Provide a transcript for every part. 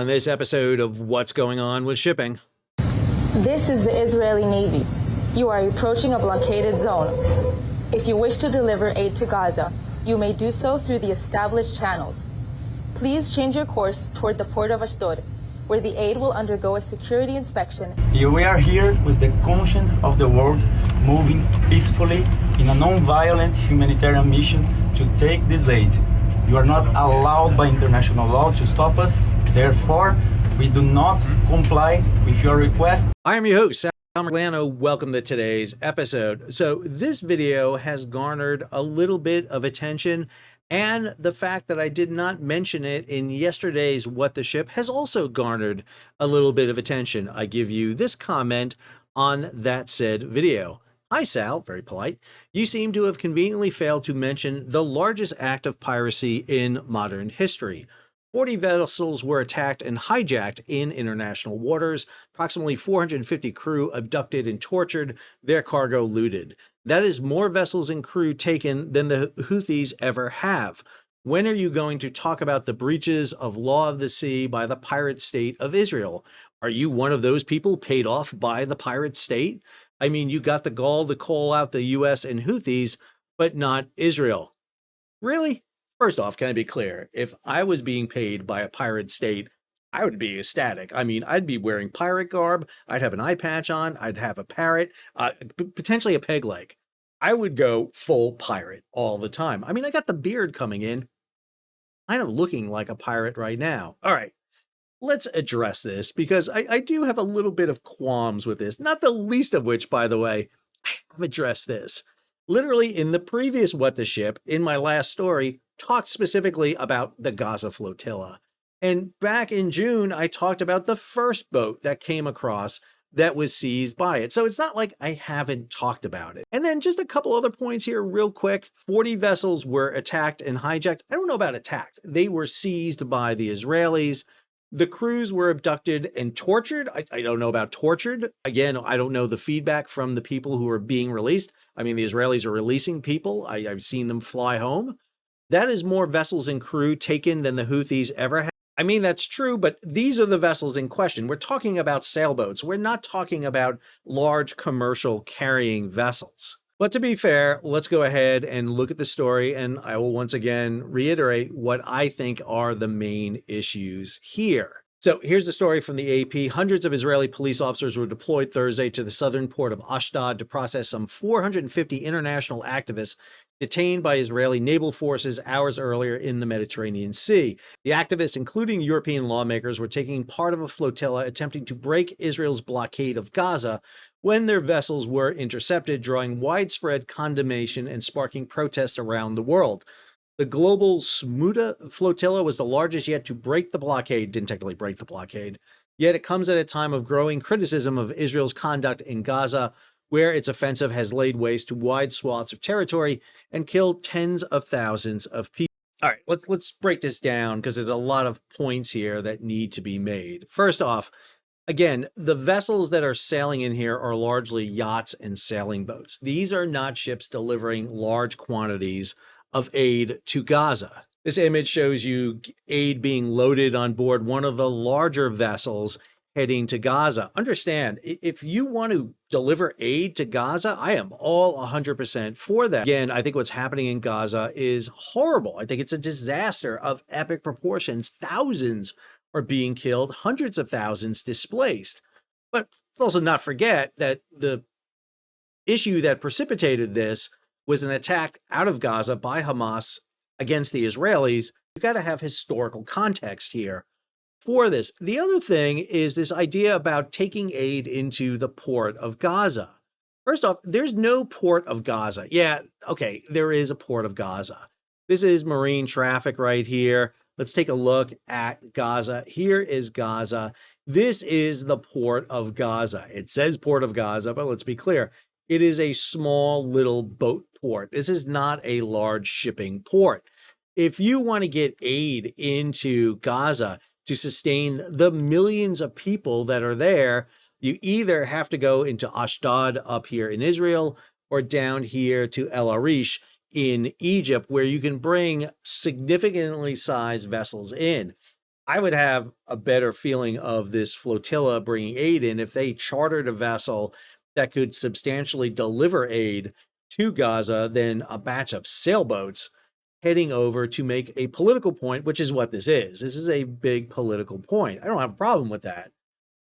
On this episode of What's Going On with Shipping. This is the Israeli Navy. You are approaching a blockaded zone. If you wish to deliver aid to Gaza, you may do so through the established channels. Please change your course toward the port of Ashdod, where the aid will undergo a security inspection. We are here with the conscience of the world, moving peacefully in a non-violent humanitarian mission to take this aid. You are not allowed by international law to stop us. Therefore, we do not comply with your request. I am your host, Sal Merlano. Welcome to today's episode. So this video has garnered a little bit of attention, and the fact that I did not mention it in yesterday's What the Ship has also garnered a little bit of attention. I give you this comment on that said video. Hi, Sal, very polite. You seem to have conveniently failed to mention the largest act of piracy in modern history. 40 vessels were attacked and hijacked in international waters, approximately 450 crew abducted and tortured, their cargo looted. That is more vessels and crew taken than the Houthis ever have. When are you going to talk about the breaches of law of the sea by the pirate state of Israel? Are you one of those people paid off by the pirate state? I mean, you got the gall to call out the US and Houthis, but not Israel. Really? First off, can I be clear? If I was being paid by a pirate state, I would be ecstatic. I mean, I'd be wearing pirate garb. I'd have an eye patch on. I'd have a parrot, potentially a peg leg. I would go full pirate all the time. I mean, I got the beard coming in, kind of looking like a pirate right now. All right, let's address this because I do have a little bit of qualms with this, not the least of which, by the way, I have addressed this. Literally in the previous What the Ship, in my last story, talked specifically about the Gaza Flotilla. And back in June, I talked about the first boat that came across that was seized by it. So it's not like I haven't talked about it. And then just a couple other points here real quick. 40 vessels were attacked and hijacked. I don't know about attacked. They were seized by the Israelis. The crews were abducted and tortured. I don't know about tortured. Again, I don't know the feedback from the people who are being released. I mean, the Israelis are releasing people. I've seen them fly home. That is more vessels and crew taken than the Houthis ever had. I mean, that's true, but these are the vessels in question. We're talking about sailboats. We're not talking about large commercial carrying vessels. But to be fair, let's go ahead and look at the story, and I will once again reiterate what I think are the main issues here. So here's the story from the AP. Hundreds of Israeli police officers were deployed Thursday to the southern port of Ashdod to process some 450 international activists detained by Israeli naval forces hours earlier in the Mediterranean Sea. The activists, including European lawmakers, were taking part of a flotilla attempting to break Israel's blockade of Gaza when their vessels were intercepted, drawing widespread condemnation and sparking protests around the world. The global Smuda flotilla was the largest yet to break the blockade, didn't technically break the blockade, yet it comes at a time of growing criticism of Israel's conduct in Gaza, where its offensive has laid waste to wide swaths of territory and killed tens of thousands of people. All right, let's break this down because there's a lot of points here that need to be made. First off, again, the vessels that are sailing in here are largely yachts and sailing boats. These are not ships delivering large quantities of aid to Gaza. This image shows you aid being loaded on board one of the larger vessels heading to Gaza. Understand, if you want to deliver aid to Gaza, I am all 100% for that. Again, I think what's happening in Gaza is horrible. I think it's a disaster of epic proportions. Thousands are being killed, hundreds of thousands displaced. But let's also not forget that the issue that precipitated this was an attack out of Gaza by Hamas against the Israelis. You've got to have historical context here for this. The other thing is this idea about taking aid into the port of Gaza. First off, there's no port of Gaza. Yeah, okay, there is a port of Gaza. This is marine traffic right here. Let's take a look at Gaza. Here is Gaza. This is the port of Gaza. It says port of Gaza, but let's be clear. It is a small little boat port. This is not a large shipping port. If you want to get aid into Gaza to sustain the millions of people that are there, you either have to go into Ashdod up here in Israel or down here to El Arish in Egypt, where you can bring significantly sized vessels in. I would have a better feeling of this flotilla bringing aid in if they chartered a vessel that could substantially deliver aid to Gaza than a batch of sailboats heading over to make a political point, which is what this is. This is a big political point. I don't have a problem with that.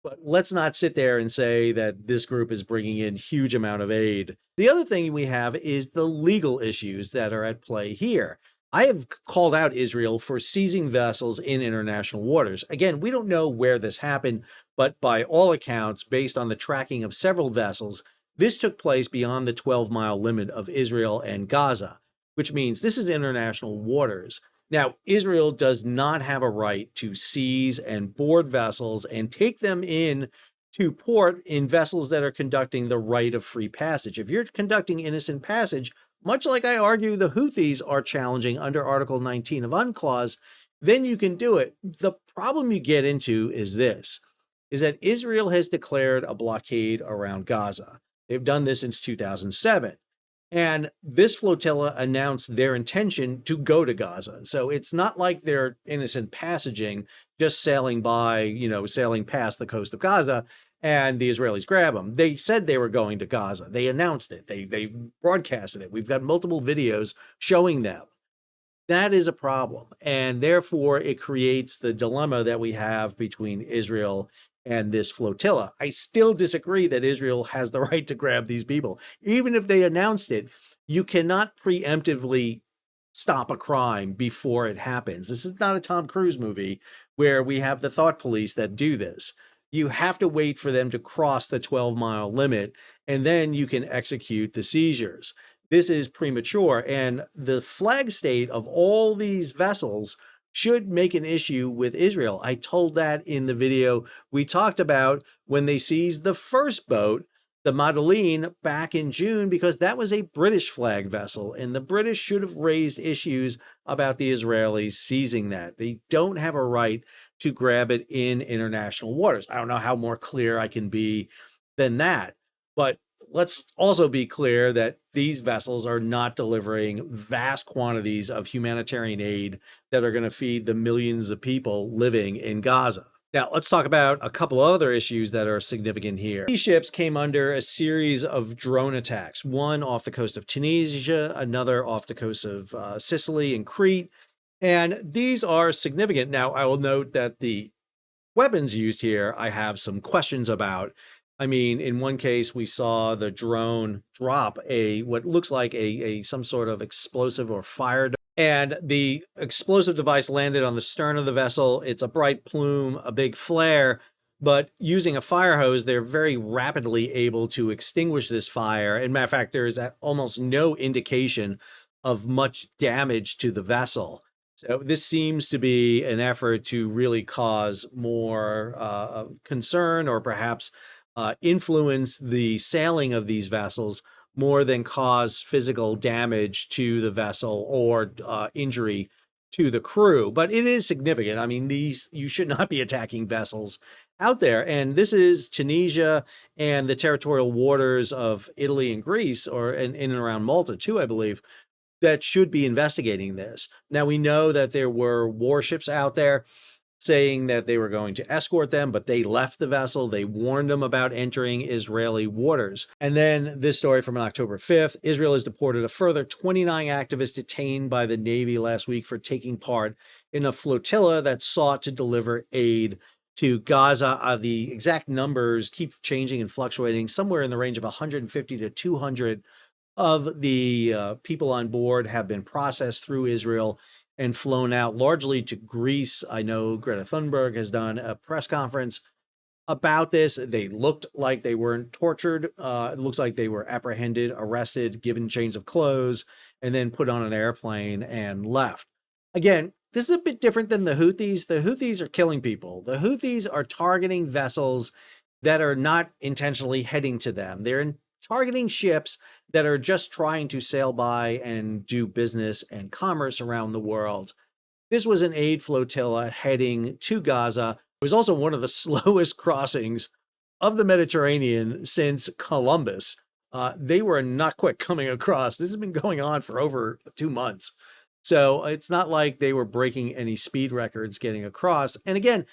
But let's not sit there and say that this group is bringing in huge amount of aid. The other thing we have is the legal issues that are at play here. I have called out Israel for seizing vessels in international waters. Again, we don't know where this happened, but by all accounts, based on the tracking of several vessels, this took place beyond the 12-mile limit of Israel and Gaza, which means this is international waters. Now, Israel does not have a right to seize and board vessels and take them in to port in vessels that are conducting the right of free passage. If you're conducting innocent passage, much like I argue the Houthis are challenging under Article 19 of UNCLOS, then you can do it. The problem you get into is this, is that Israel has declared a blockade around Gaza. They've done this since 2007. And this flotilla announced their intention to go to Gaza. So it's not like they're innocent passaging, just sailing by, sailing past the coast of Gaza, and the Israelis grab them. They said they were going to Gaza. They announced it. They broadcasted it. We've got multiple videos showing them. That is a problem. And therefore, it creates the dilemma that we have between Israel and this flotilla. I still disagree that Israel has the right to grab these people. Even if they announced it, you cannot preemptively stop a crime before it happens. This is not a Tom Cruise movie where we have the thought police that do this. You have to wait for them to cross the 12-mile limit, and then you can execute the seizures. This is premature, and the flag state of all these vessels should make an issue with Israel. I told that in the video we talked about when they seized the first boat, the Madeleine, back in June, because that was a British flag vessel, and the British should have raised issues about the Israelis seizing that. They don't have a right to grab it in international waters. I don't know how more clear I can be than that, but let's also be clear that these vessels are not delivering vast quantities of humanitarian aid that are going to feed the millions of people living in Gaza. Now, let's talk about a couple other issues that are significant here. These ships came under a series of drone attacks, one off the coast of Tunisia, another off the coast of Sicily and Crete. And these are significant. Now, I will note that the weapons used here, I have some questions about. I mean, in one case, we saw the drone drop what looks like some sort of explosive or fire, and the explosive device landed on the stern of the vessel. It's a bright plume, a big flare, but using a fire hose, they're very rapidly able to extinguish this fire. And matter of fact, there is almost no indication of much damage to the vessel. So this seems to be an effort to really cause more concern, or perhaps influence the sailing of these vessels more than cause physical damage to the vessel or injury to the crew. But it is significant. I mean, you should not be attacking vessels out there. And this is Tunisia and the territorial waters of Italy and Greece, or in and around Malta too, I believe, that should be investigating this. Now, we know that there were warships out there saying that they were going to escort them, but they left the vessel. They warned them about entering Israeli waters. And then this story from October 5th, Israel has deported a further 29 activists detained by the Navy last week for taking part in a flotilla that sought to deliver aid to Gaza. The exact numbers keep changing and fluctuating, somewhere in the range of 150 to 200 of the people on board have been processed through Israel and flown out largely to Greece. I know Greta Thunberg has done a press conference about this. They looked like they weren't tortured. It looks like they were apprehended, arrested, given change of clothes, and then put on an airplane and left. Again, this is a bit different than the Houthis. The Houthis are killing people. The Houthis are targeting vessels that are not intentionally heading to them. They're targeting ships that are just trying to sail by and do business and commerce around the world. This was an aid flotilla heading to Gaza. It was also one of the slowest crossings of the Mediterranean since Columbus. They were not quick coming across. This has been going on for over 2 months. So it's not like they were breaking any speed records getting across. And again,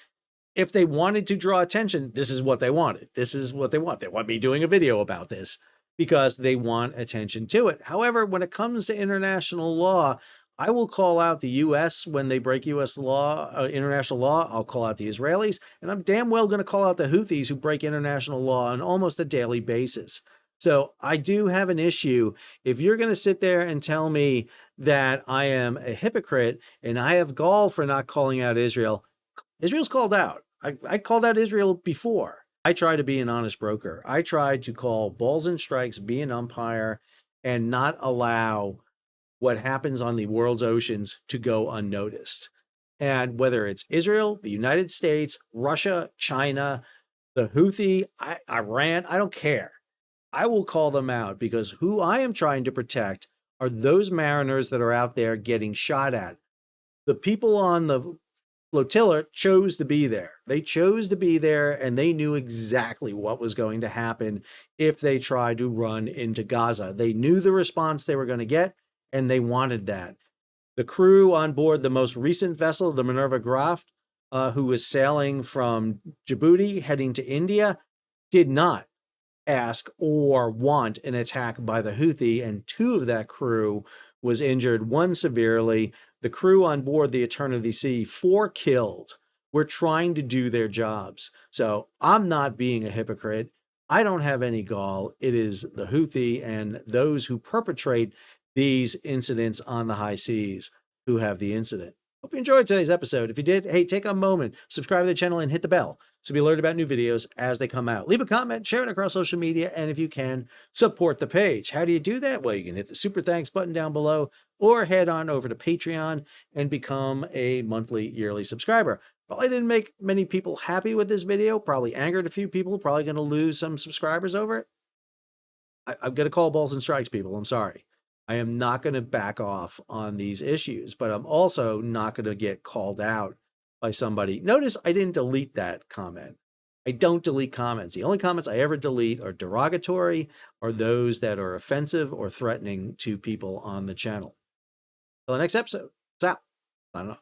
if they wanted to draw attention, this is what they wanted. This is what they want. They want me doing a video about this because they want attention to it. However, when it comes to international law, I will call out the US when they break US law, international law. I'll call out the Israelis, and I'm damn well going to call out the Houthis who break international law on almost a daily basis. So I do have an issue. If you're going to sit there and tell me that I am a hypocrite and I have gall for not calling out Israel, Israel's called out. I called out Israel before. I try to be an honest broker. I try to call balls and strikes, be an umpire, and not allow what happens on the world's oceans to go unnoticed. And whether it's Israel, the United States, Russia, China, the Houthi, Iran, I don't care. I will call them out because who I am trying to protect are those mariners that are out there getting shot at. The people on the flotilla chose to be there. They chose to be there, and they knew exactly what was going to happen if they tried to run into Gaza. They knew the response they were going to get, and they wanted that. The crew on board the most recent vessel, the Minerva Graf, who was sailing from Djibouti heading to India, did not ask or want an attack by the Houthi, and 2 of that crew was injured, 1 severely. The crew on board the Eternity Sea, 4 killed, were trying to do their jobs. So I'm not being a hypocrite. I don't have any gall. It is the Houthi and those who perpetrate these incidents on the high seas who have the incident. Hope you enjoyed today's episode. If you did, hey, take a moment, subscribe to the channel and hit the bell so be alerted about new videos as they come out. Leave a comment, share it across social media, and if you can, support the page. How do you do that? Well, you can hit the super thanks button down below or head on over to Patreon and become a monthly, yearly subscriber. Probably didn't make many people happy with this video, probably angered a few people, probably going to lose some subscribers over it. I'm going to call balls and strikes, people. I'm sorry. I am not going to back off on these issues, but I'm also not going to get called out by somebody. Notice I didn't delete that comment. I don't delete comments. The only comments I ever delete are derogatory or those that are offensive or threatening to people on the channel. Till the next episode, it's out. I don't know.